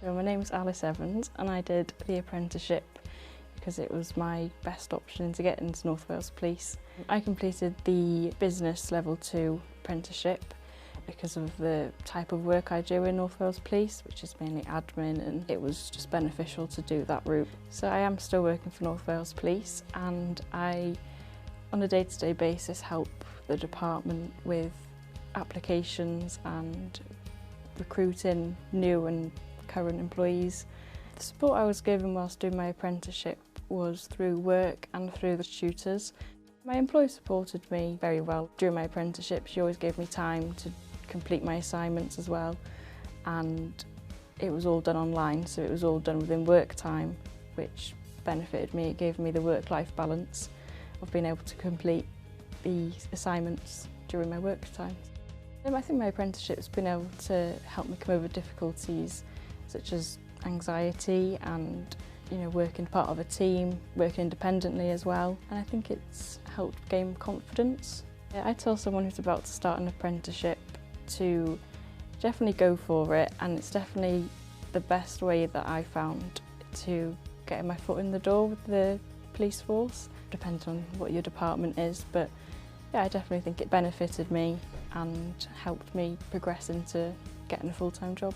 So my name's Alice Evans and I did the apprenticeship because it was my best option to get into North Wales Police. I completed the business level 2 apprenticeship because of the type of work I do in North Wales Police, which is mainly admin, and it was just beneficial to do that route. So I am still working for North Wales Police and I, on a day-to-day basis, help the department with applications and recruiting new and current employees. The support I was given whilst doing my apprenticeship was through work and through the tutors. My employer supported me very well during my apprenticeship. She always gave me time to complete my assignments as well, and it was all done online, so it was all done within work time, which benefited me. It gave me the work-life balance of being able to complete the assignments during my work time. I think my apprenticeship's been able to help me come over difficulties such as anxiety and working part of a team, working independently as well, and I think it's helped gain confidence. I tell someone who's about to start an apprenticeship to definitely go for it, and it's definitely the best way that I found to getting my foot in the door with the police force. Depends on what your department is, but yeah, I definitely think it benefited me and helped me progress into getting a full-time job.